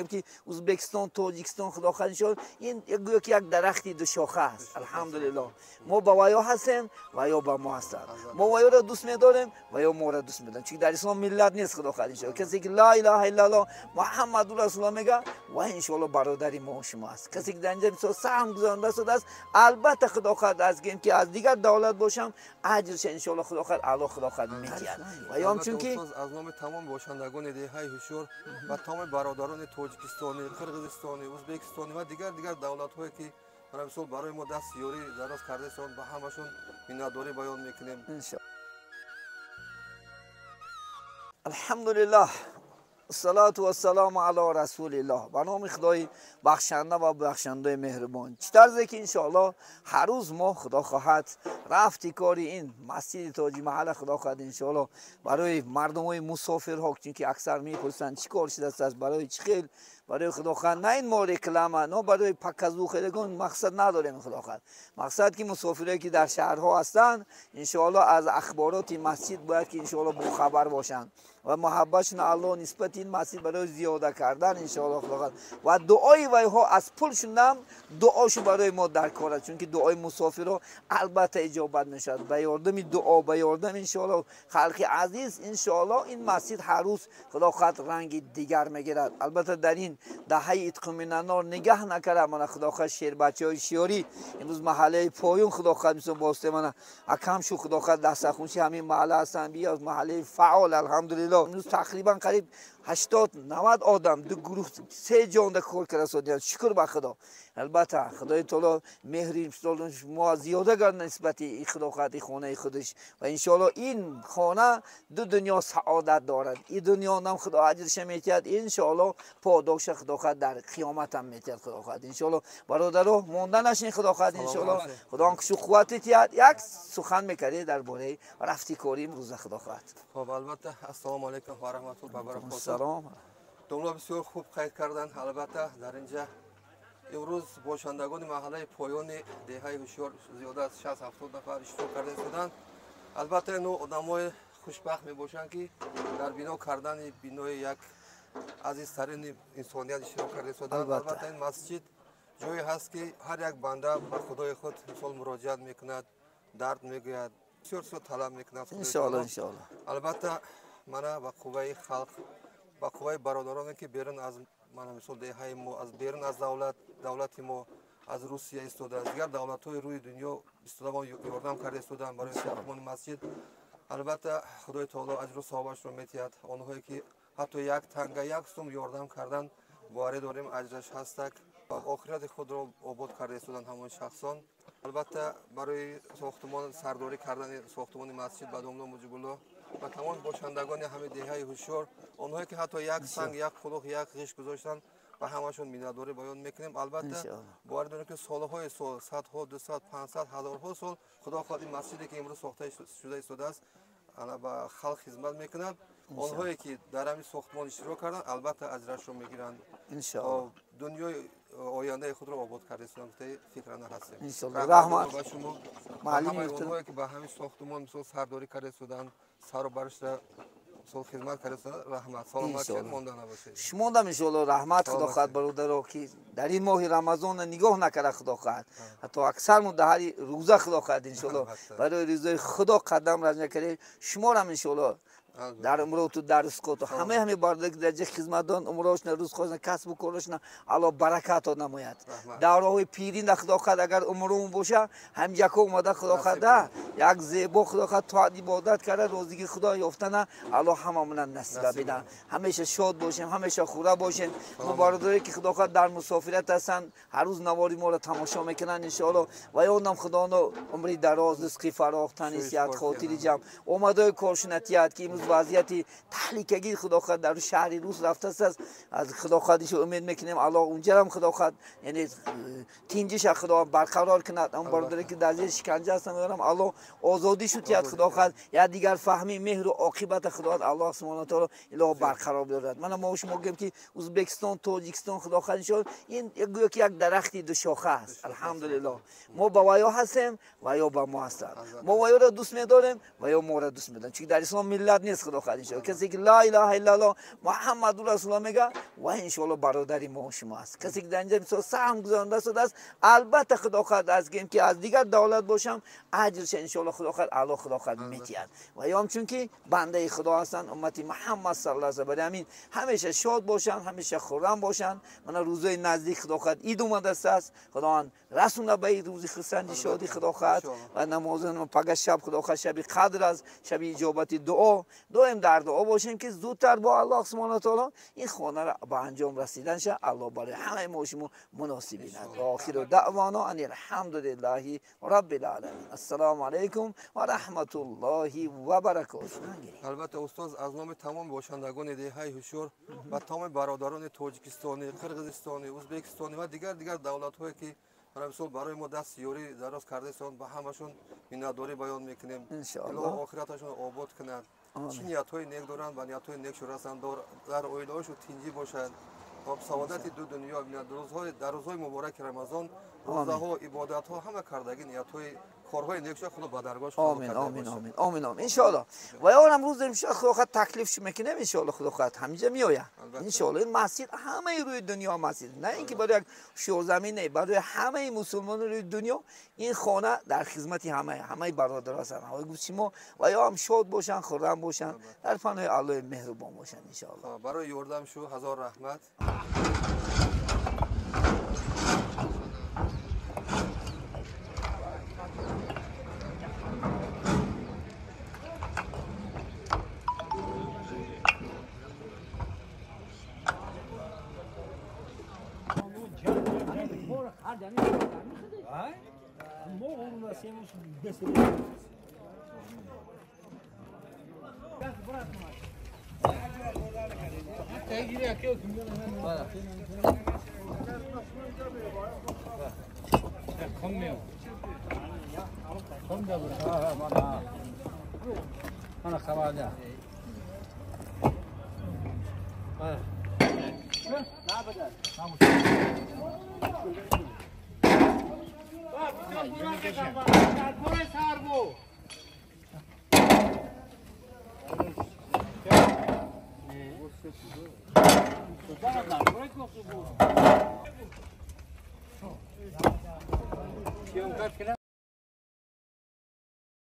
که ازبکستان، تاجیکستان خدا خواهد این یک درختی دو شاخه است. الحمدلله ما با ویا هستیم و یا با ما هستند. ما ویا را دوست می‌داریم و یا ما را دوست می‌داریم. چون در اسلام ملت نیست خدا خواهد کسی که لا اله الا الله محمد رسول الله میگه و ان شاء الله برادری ما و شما است. کسی که در اینجا مثلا سهم گذارنده شده است البته خدا خواهد از که از دیگر دولت باشم اجرش ان شاء الله خدا خواهد اعلی خدا خواهد می‌دهد. و یا چون که از نام تمام باشندگان دهه هوشیار و تمام برادران تاجیکستانی، قرقیزستانی، ازبکستانی و دیگر دولت‌هایی که برای ما دست یاری دراز کرده اند به همشون میnnتداری بیان میکنیم. الحمدلله الصلاة و السلام علی رسول الله. به نام خدای بخشنده و بخشنده مهربان. چه طرزی که انشاءالله هر روز ما خدا خواهد رفتی کاری این مسجد تاجی محل خدا خواهد انشاءالله برای مردم های مسافرها که اکثر میپرسند چی کار شده است برای چی خیل برای خدا خواهد نه این ما رکلامه نه برای پکازو خیلگان مقصد نداریم خدا خواهد مقصد که مسافرایی که در شهرها هستند انشاءالله از اخبارات مسجد باید که انشاءالله با خبر باشند و محبتشون الله نسبت این مسجد برای زیاده کردن انشاءالله خدا خواهد و دعای ویها از پولشون هم دعاشو برای ما در کار است چون که دعای مسافرها البته اجابت میشد به یاردم دعا به یاردم انشاءالله خلق عزیز انشاءالله این مسجد هر روز خدا خواهد رنگ دیگر میگیرد. البته در این دهه اطمینان نگاه نکرده من خدا خواهد شیر بچهای شیاری امروز محله پایون خدا خواهد مثل واسطه من اکم شو خدا خواهد دست خونشی همین محله هستن بیا از محله فعال الحمدلله امروز تقریبا قریب 80-90 آدم دو گروه سه جان در کار کرده شکر به خدا. البته خدای تعالی مهری ما زیاده کرد نسبت این خدا خواهد خانه خودش و انشاءالله این خانه دو دنیا سعادت دارد. این دنیا هم خدا اجرش میتید انشاءالله پاداش خدا خواهد در قیامت هم میتید خدا خواهد انشاءالله برادرها ماندن نشین خدا خواهد انشاءالله خدا انکشو قوتت یک سخن میکردی درباره رفتی کاری روز خدا خواهد. خب البته السلام علیکم و رحمت الله و برکاته. سلام. دنیا بسیار خوب قید کردن. البته در اینجا امروز باشندگان محله پایان دهه هوشیار زیاده از 60-70 نفر اشتراک کرده شدند. البته اینو آدمای خوشبخت میباشند که در بنا کردن بنای یک عزیزترین انسانیت اشتراک کرده شدند. البته این مسجد جایی هست که هر یک بنده به خدای خود مثال مراجعت میکند درد میگوید بسیار طلب میکند انشاءالله. البته من با قوه خلق با قوه برادرانی که بیرون از من مثال دهه ما از بیرون از دولت ما از روسیه ایستاده از دیگر دولت‌های روی دنیا ایستاده ما یاردم کرده استادن برای ساختمان مسجد. البته خدای تعالی اجر و ثوابش رو می‌دهد. آنهایی که حتی یک تنگه یک سوم یاردم کردن وارد داریم اجرش هست آخرت خود را آباد کرده استادن همون شخصان. البته برای ساختمان سرداری کردن ساختمان مسجد به دامدام موجب الله و تمام باشندگان همه دهه هوشیار آنهایی که حتی یک سنگ یک خلق یک غش گذاشتن و همشون میnnتداری بیان میکنیم. البته باور داریم که سالهای سال 100 200 500 هزارها سال خدا خواهد این مسجدی که امروز ساخته شده است با خلق خدمت میکند. آنهایی که در همین ساختمان اشتراک کردن البته اجرش رو میگیرند انشاءالله. دنیای آینده خود را آباد کرده است فکرانه هستیم انشاءالله. رحمت به شما معلم اونهایی که به همین ساختمان مثل سرداری کرده شدن سر و برش را مثل خدمت کرده شدن رحمت سلامت مانده نباشه. شما هم انشاءالله رحمت خدا خواهد برادرها که در این ماه رمضان نگاه نکرده خدا خواهد حتی اکثر مدهری روزه خدا خواهد انشاءالله برای رضای خدا قدم رنج کرده شما هم انشاءالله در امروز تو درس کو تو همه بارده که درجه خدمتدان امروز نه روز خواهد کسب و کارش نه الله برکت نماید. دورهای پیری خدا خواهد اگر عمرمون باشه همینجا که اومده خدا خواهد یک زیبا خدا خواهد تو عبادت کرده روزی خدا یافتن الله هممون نصیب بده. همیشه شاد باشیم همیشه خوره باشیم. مبارکه که خدا خواهد در مسافرت هستن هر روز نواری ما رو تماشا میکنن انشاءالله و یادم خدا عمری دراز رزق فراخ تنیسیت خاطری جمع اومده کارشنتیت که وضعیت تهلیکگی خدا خواهد در شهر روس رفته است از خدا خواهدش امید میکنیم الله اونجا هم خدا خواهد یعنی تینجش خدا برقرار کند. اون برادری که در زیر شکنجه هستن میگم الله آزادی شد یاد خدا خواهد یا دیگر فهمی مهر و عاقبت خدا الله سبحانه و تعالی اله برقرار بدارد. من ما شما میگم که ازبکستان تاجیکستان خدا خواهد شد این یک درختی دو شاخه است. الحمدلله ما با ویا هستیم و یا با ما هستند. ما ویا را دوست می‌داریم و یا ما را دوست می‌داریم. چون در اسلام ملت نیست نیست خدا خواهد انشاءالله. کسی که لا اله الا الله محمد رسول الله میگه و انشاءالله برادری ما و شما است. کسی که در اینجا مثلا سهم گذارنده شده است، البته خدا خواهد از که از دیگر دولت باشم اجرش انشاءالله خدا خواهد الله خدا خواهد میتید. و یا چون که بنده خدا هستن امتی محمد صلی الله علیه و آله، همین همیشه شاد باشن، همیشه خرم باشن. من روزای نزدیک خدا خواهد عید اومده است، خداوند رسول به روز خرسندی شادی خدا خواهد و نمازن پگاه شب خدا خواهد شب قدر از شب اجابت دعا دائم در دعا باشیم که زودتر با الله سبحانه و تعالی این خانه را به انجام رسیدن شه. الله برای همه ما شما مناسب بیند. آخر دعوانا ان الحمد لله رب العالمین. السلام علیکم و رحمت الله و برکاته. البته استاد از نام تمام باشندگان دهه هوشیار و تمام برادران تاجیکستانی، قرقیزستانی، ازبکستانی و دیگر دولت‌هایی که مثلا برای ما دست یاری دراز کرده استان به همشون میnnatdاری بیان میکنیم. الله آخرتشون آباد کند. چه نیت‌های نیک دارند و نیت‌های نیک رسند در اویلاشون تینجی باشد. و سعادت دو دنیا بیند. در روزهای مبارک رمضان روزها عبادت‌ها همه کردگی نیت‌های کارهای نیک شد خدا به درگاهش آمین آمین آمین آمین آمین ان شاء الله. و یارم روز امشب خدا خواهد تکلیفش میکنه ان شاء الله. خدا خواهد همینجا میآید ان شاء الله. این مسجد همه روی دنیا مسجد، نه اینکه برای یک شور زمین، برای همه مسلمانان روی دنیا. این خانه در خدمت همه برادران هستند. آقای گوشیما و یا هم شاد باشن، خرم باشن، در پناه الله مهربان باشن ان شاء الله. برای یاردم شو هزار رحمت.